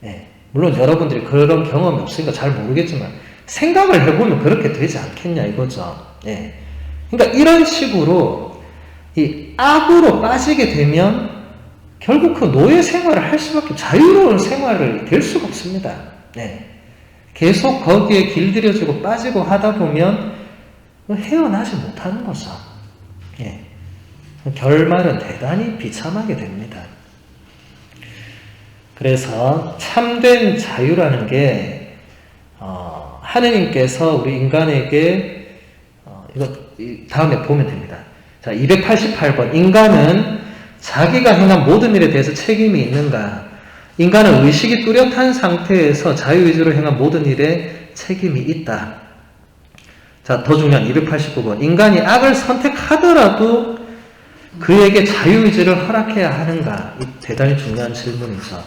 A: 예. 물론 여러분들이 그런 경험이 없으니까 잘 모르겠지만 생각을 해보면 그렇게 되지 않겠냐 이거죠. 예. 그러니까 이런 식으로 이 악으로 빠지게 되면 결국 그 노예 생활을 할 수밖에 자유로운 생활을 될 수가 없습니다. 예. 계속 거기에 길들여지고 빠지고 하다 보면 헤어나지 못하는 거죠. 예. 결말은 대단히 비참하게 됩니다. 그래서 참된 자유라는 게 하느님께서 우리 인간에게 이거 다음에 보면 됩니다. 자, 288번 인간은 자기가 행한 모든 일에 대해서 책임이 있는가? 인간은 의식이 뚜렷한 상태에서 자유의지로 행한 모든 일에 책임이 있다. 자, 더 중요한 289번 인간이 악을 선택하더라도 그에게 자유의지를 허락해야 하는가? 이 대단히 중요한 질문이죠.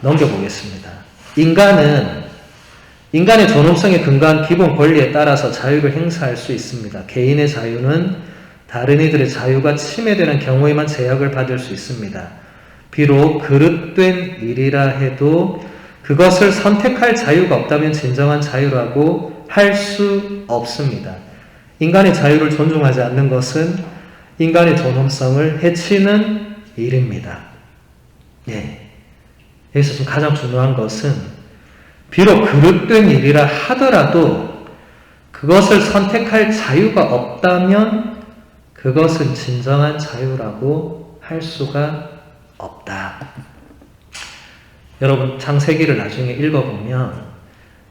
A: 넘겨보겠습니다. 인간의 존엄성에 근거한 기본 권리에 따라서 자유를 행사할 수 있습니다. 개인의 자유는 다른 이들의 자유가 침해되는 경우에만 제약을 받을 수 있습니다. 비록 그릇된 일이라 해도 그것을 선택할 자유가 없다면 진정한 자유라고 할 수 없습니다. 인간의 자유를 존중하지 않는 것은 인간의 존엄성을 해치는 일입니다. 예. 여기서 좀 가장 중요한 것은 비록 그릇된 일이라 하더라도 그것을 선택할 자유가 없다면 그것은 진정한 자유라고 할 수가 없다. 여러분 창세기를 나중에 읽어보면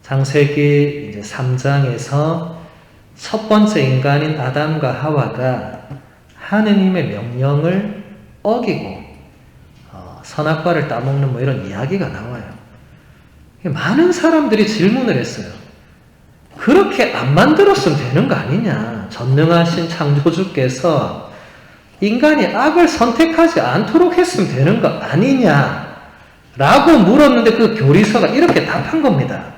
A: 창세기 이제 3장에서 첫 번째 인간인 아담과 하와가 하느님의 명령을 어기고 선악과를 따먹는 뭐 이런 이야기가 나와요. 많은 사람들이 질문을 했어요. 그렇게 안 만들었으면 되는 거 아니냐? 전능하신 창조주께서 인간이 악을 선택하지 않도록 했으면 되는 거 아니냐? 라고 물었는데 그 교리서가 이렇게 답한 겁니다.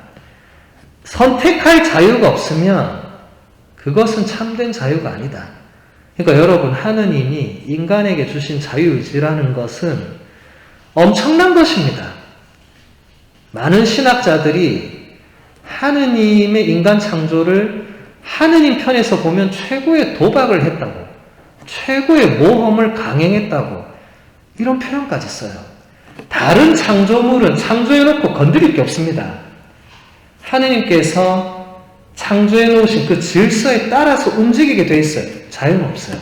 A: 선택할 자유가 없으면 그것은 참된 자유가 아니다. 그러니까 여러분 하느님이 인간에게 주신 자유의지라는 것은 엄청난 것입니다. 많은 신학자들이 하느님의 인간 창조를 하느님 편에서 보면 최고의 도박을 했다고, 최고의 모험을 강행했다고 이런 표현까지 써요. 다른 창조물은 창조해놓고 건드릴 게 없습니다. 하느님께서 창조해놓으신 그 질서에 따라서 움직이게 돼 있어요. 자유는 없어요.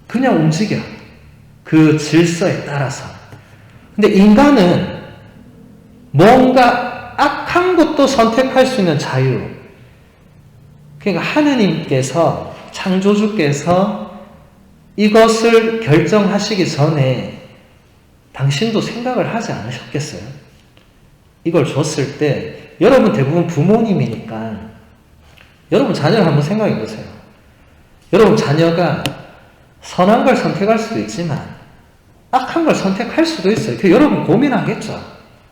A: 그냥 움직여. 그 질서에 따라서. 근데 인간은 뭔가 악한 것도 선택할 수 있는 자유. 그러니까 하느님께서, 창조주께서 이것을 결정하시기 전에 당신도 생각을 하지 않으셨겠어요? 이걸 줬을 때 여러분 대부분 부모님이니까 여러분 자녀를 한번 생각해 보세요. 여러분 자녀가 선한 걸 선택할 수도 있지만 악한 걸 선택할 수도 있어요. 그 여러분 고민하겠죠.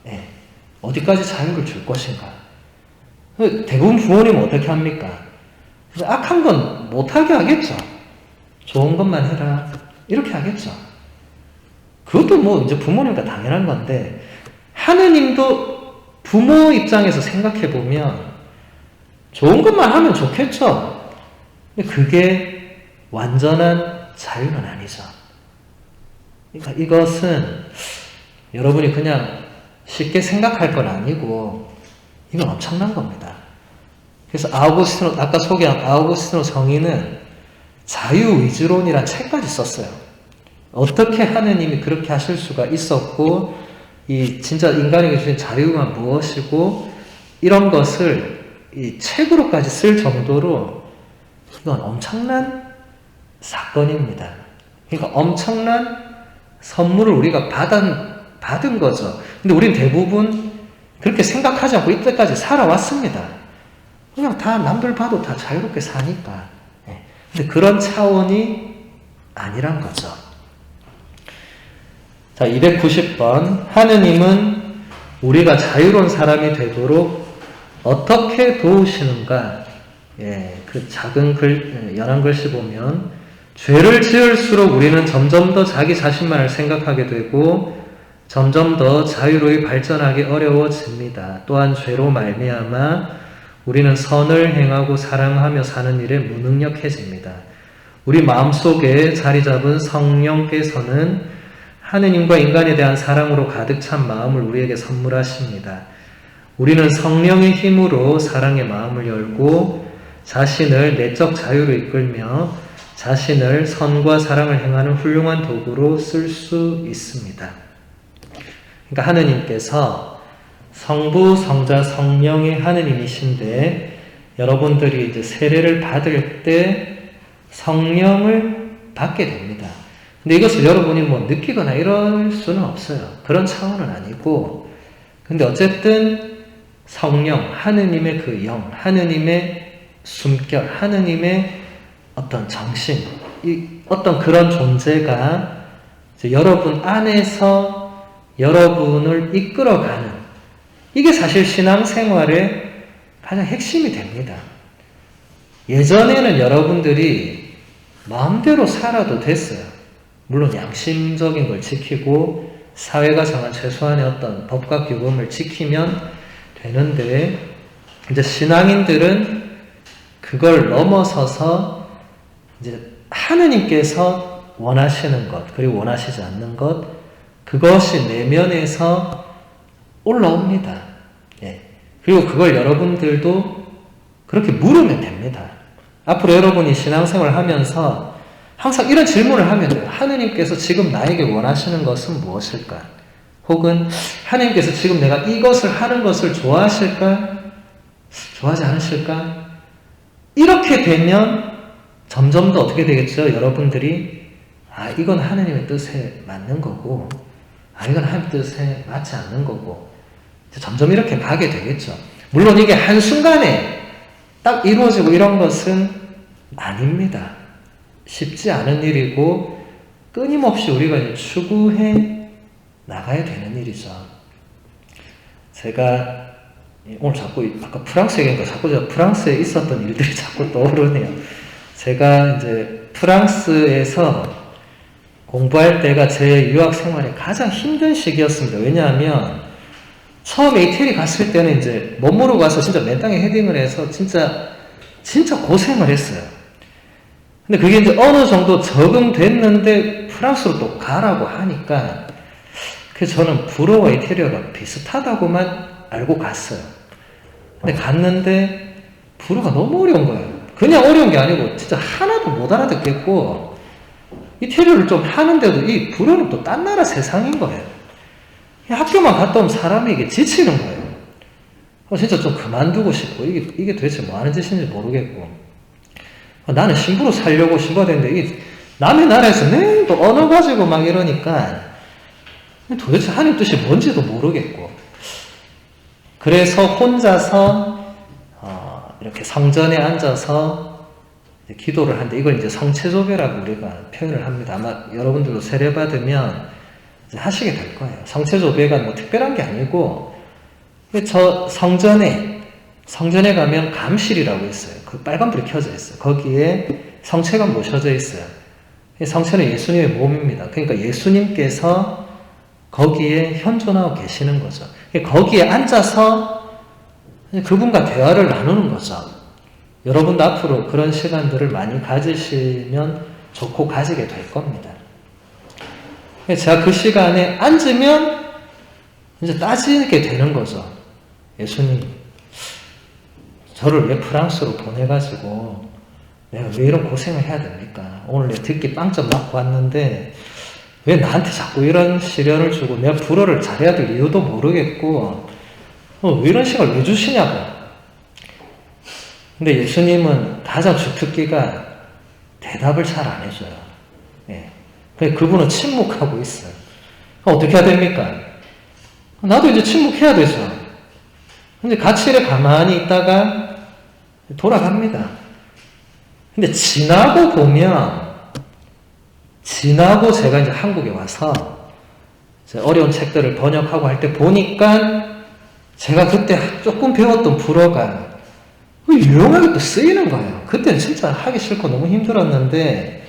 A: 네. 어디까지 자유를 줄 것인가. 대부분 부모님은 어떻게 합니까? 악한 건 못하게 하겠죠. 좋은 것만 해라. 이렇게 하겠죠. 그것도 뭐 이제 부모님과 당연한 건데 하느님도 부모 입장에서 생각해 보면 좋은 것만 하면 좋겠죠. 근데 그게 완전한 자유는 아니죠. 그러니까 이것은 여러분이 그냥 쉽게 생각할 건 아니고 이건 엄청난 겁니다. 그래서 아까 소개한 아우구스티노 성인은 자유의지론이란 책까지 썼어요. 어떻게 하느님이 그렇게 하실 수가 있었고, 이 진짜 인간에게 주신 자유가 무엇이고, 이런 것을 이 책으로까지 쓸 정도로 이건 엄청난 사건입니다. 그러니까 엄청난 선물을 우리가 받은 거죠. 근데 우린 대부분 그렇게 생각하지 않고 이때까지 살아왔습니다. 그냥 다 남들 봐도 다 자유롭게 사니까. 근데 그런 차원이 아니란 거죠. 자, 290번. 하느님은 우리가 자유로운 사람이 되도록 어떻게 도우시는가? 그 작은 연한 글씨 보면, 죄를 지을수록 우리는 점점 더 자기 자신만을 생각하게 되고, 점점 더 자유로이 발전하기 어려워집니다. 또한 죄로 말미암아 우리는 선을 행하고 사랑하며 사는 일에 무능력해집니다. 우리 마음속에 자리 잡은 성령께서는 하느님과 인간에 대한 사랑으로 가득 찬 마음을 우리에게 선물하십니다. 우리는 성령의 힘으로 사랑의 마음을 열고 자신을 내적 자유로 이끌며 자신을 선과 사랑을 행하는 훌륭한 도구로 쓸 수 있습니다. 그러니까 하느님께서 성부, 성자, 성령의 하느님이신데 여러분들이 이제 세례를 받을 때 성령을 받게 됩니다. 근데 이것을 여러분이 뭐 느끼거나 이럴 수는 없어요. 그런 차원은 아니고, 근데 어쨌든 성령, 하느님의 그 영, 하느님의 숨결, 하느님의 어떤 정신, 어떤 그런 존재가 이제 여러분 안에서 여러분을 이끌어가는, 이게 사실 신앙생활의 가장 핵심이 됩니다. 예전에는 여러분들이 마음대로 살아도 됐어요. 물론 양심적인 걸 지키고 사회가 정한 최소한의 어떤 법과 규범을 지키면 되는데, 이제 신앙인들은 그걸 넘어서서 이제 하느님께서 원하시는 것, 그리고 원하시지 않는 것, 그것이 내면에서 올라옵니다. 그리고 그걸 여러분들도 그렇게 물으면 됩니다. 앞으로 여러분이 신앙생활을 하면서 항상 이런 질문을 하면 돼요. 하느님께서 지금 나에게 원하시는 것은 무엇일까? 혹은 하느님께서 지금 내가 이것을 하는 것을 좋아하실까? 좋아하지 않으실까? 이렇게 되면 점점 더 어떻게 되겠죠? 여러분들이 이건 하느님의 뜻에 맞는 거고, 이건 하나님 뜻에 맞지 않는 거고, 점점 이렇게 가게 되겠죠. 물론 이게 한순간에 딱 이루어지고 이런 것은 아닙니다. 쉽지 않은 일이고 끊임없이 우리가 이제 추구해 나가야 되는 일이죠. 제가 오늘 자꾸 아까 프랑스 얘기하니까 자꾸 제가 프랑스에 있었던 일들이 자꾸 떠오르네요. 제가 이제 프랑스에서 공부할 때가 제 유학 생활의 가장 힘든 시기였습니다. 왜냐하면 처음에 이태리 갔을 때는 이제 못 모르고 가서 진짜 맨 땅에 헤딩을 해서 진짜 고생을 했어요. 근데 그게 이제 어느 정도 적응됐는데 프랑스로 또 가라고 하니까, 그래서 저는 불어와 이태리어가 비슷하다고만 알고 갔어요. 근데 갔는데 불어가 너무 어려운 거예요. 그냥 어려운 게 아니고 진짜 하나도 못 알아듣겠고, 이태리어를 좀 하는데도 이 불어는 또 딴 나라 세상인 거예요. 학교만 갔다 오면 사람이 이게 지치는 거예요. 진짜 좀 그만두고 싶고, 이게 도대체 뭐 하는 짓인지 모르겠고, 나는 신부로 살려고 신부가 됐는데, 남의 나라에서 또 언어 가지고 막 이러니까, 도대체 하나님 뜻이 뭔지도 모르겠고, 그래서 혼자서, 이렇게 성전에 앉아서 기도를 하는데, 이걸 이제 성체조배라고 우리가 표현을 합니다. 아마 여러분들도 세례받으면 하시게 될 거예요. 성체조배가 뭐 특별한 게 아니고, 저 성전에 가면 감실이라고 있어요. 그 빨간불이 켜져 있어요. 거기에 성체가 모셔져 있어요. 성체는 예수님의 몸입니다. 그러니까 예수님께서 거기에 현존하고 계시는 거죠. 거기에 앉아서 그분과 대화를 나누는 거죠. 여러분도 앞으로 그런 시간들을 많이 가지시면 좋고 가지게 될 겁니다. 제가 그 시간에 앉으면 이제 따지게 되는 거죠. 예수님, 저를 왜 프랑스로 보내가지고 내가 왜 이런 고생을 해야 됩니까? 오늘 내가 듣기 빵점 맞고 왔는데 왜 나한테 자꾸 이런 시련을 주고 내가 불어를 잘해야 될 이유도 모르겠고 왜 이런 시간을 왜 주시냐고. 근데 예수님은 가장 주특기가 대답을 잘 안 해줘요. 예. 그분은 침묵하고 있어요. 어떻게 해야 됩니까? 나도 이제 침묵해야 되죠. 근데 같이 이렇게 가만히 있다가 돌아갑니다. 근데 지나고 제가 이제 한국에 와서 어려운 책들을 번역하고 할 때 보니까 제가 그때 조금 배웠던 불어가 유용하게 또 쓰이는 거예요. 그때는 진짜 하기 싫고 너무 힘들었는데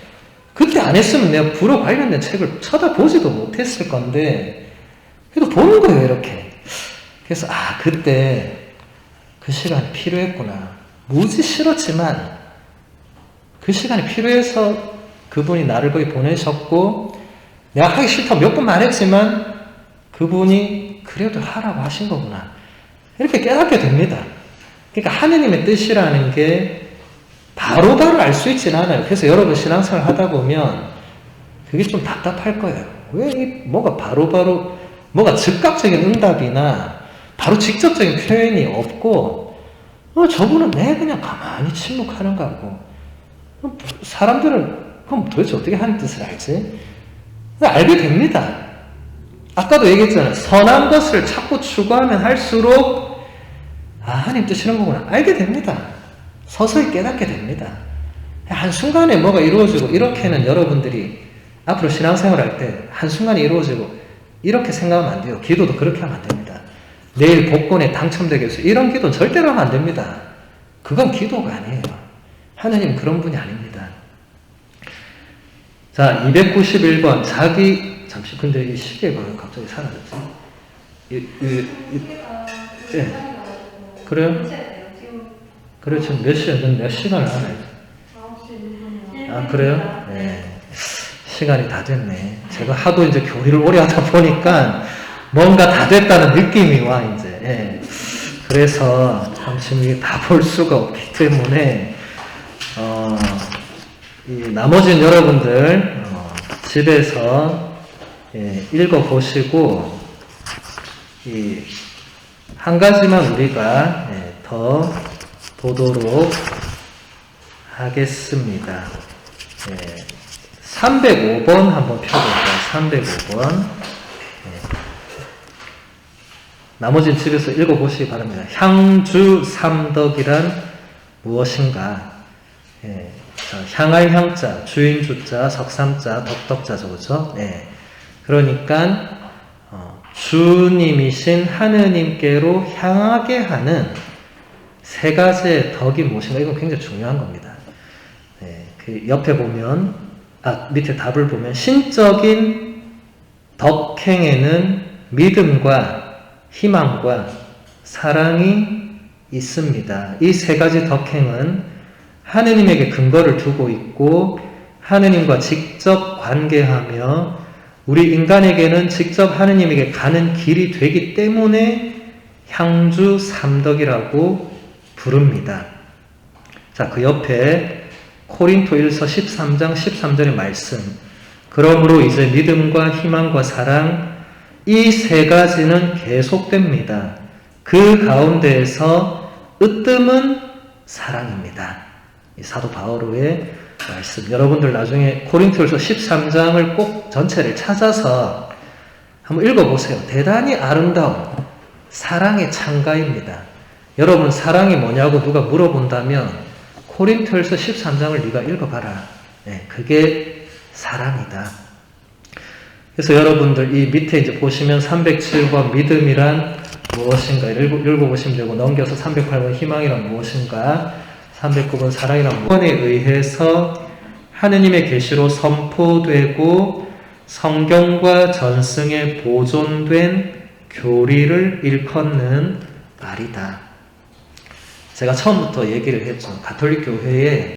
A: 그때 안 했으면 내가 불어 관련된 책을 쳐다보지도 못했을 건데 그래도 보는 거예요, 이렇게. 그래서 그때 그 시간이 필요했구나. 무지 싫었지만 그 시간이 필요해서 그분이 나를 거기 보내셨고 내가 하기 싫다고 몇 번 말했지만 그분이 그래도 하라고 하신 거구나. 이렇게 깨닫게 됩니다. 그러니까 하느님의 뜻이라는 게 바로바로 알 수 있지는 않아요. 그래서 여러분 신앙생활 하다 보면 그게 좀 답답할 거예요. 왜 뭐가 바로바로 뭐가 즉각적인 응답이나 바로 직접적인 표현이 없고 저분은 내 그냥 가만히 침묵하는 거고 사람들은 그럼 도대체 어떻게 하는 뜻을 알지? 알게 됩니다. 아까도 얘기했잖아요. 선한 것을 자꾸 추구하면 할수록 하나님 뜻 이런 거구나. 알게 됩니다. 서서히 깨닫게 됩니다. 한순간에 뭐가 이루어지고 이렇게는 여러분들이 앞으로 신앙생활 할 때 한순간에 이루어지고 이렇게 생각하면 안 돼요. 기도도 그렇게 하면 안 됩니다. 내일 복권에 당첨되게 해서 이런 기도는 절대로 하면 안 됩니다. 그건 기도가 아니에요. 하나님은 그런 분이 아닙니다. 자, 291번 잠시 근데 이 시계가 갑자기 사라졌지? 예. 그래요? 그래, 지금 몇 시였는데 내가 시간을 알아야지. 그래요? 네. 시간이 다 됐네. 제가 하도 이제 교리를 오래 하다 보니까 뭔가 다 됐다는 느낌이 와, 이제. 예. 그래서 참 지금 이게 다 볼 수가 없기 때문에, 이 나머지는 여러분들, 집에서, 읽어보시고, 한 가지만 우리가, 더 보도록 하겠습니다. 305번 한번 펴볼까요? 305번. 나머지는 집에서 읽어보시기 바랍니다. 향주 삼덕이란 무엇인가? 자, 향할 향자, 주인 주자, 석삼자, 덕덕자죠, 그렇죠? 그러니까 주님이신 하느님께로 향하게 하는 세 가지의 덕이 무엇인가? 이건 굉장히 중요한 겁니다. 그 옆에 보면, 밑에 답을 보면, 신적인 덕행에는 믿음과 희망과 사랑이 있습니다. 이 세 가지 덕행은 하느님에게 근거를 두고 있고, 하느님과 직접 관계하며, 우리 인간에게는 직접 하느님에게 가는 길이 되기 때문에 향주 삼덕이라고 부릅니다. 자, 그 옆에 코린토일서 13장 13절의 말씀. 그러므로 이제 믿음과 희망과 사랑 이 세 가지는 계속됩니다. 그 가운데에서 으뜸은 사랑입니다. 이 사도 바오로의 말씀. 여러분들 나중에 코린토일서 13장을 꼭 전체를 찾아서 한번 읽어보세요. 대단히 아름다운 사랑의 창가입니다. 여러분 사랑이 뭐냐고 누가 물어본다면 코린토일서 13장을 네가 읽어봐라. 그게 사랑이다. 그래서 여러분들 이 밑에 이제 보시면 307번 믿음이란 무엇인가 읽어보시면 되고, 넘겨서 308번 희망이란 무엇인가, 309번 사랑이란 무엇에 의해서 하느님의 계시로 선포되고 성경과 전승에 보존된 교리를 일컫는 말이다. 제가 처음부터 얘기를 했죠. 가톨릭 교회에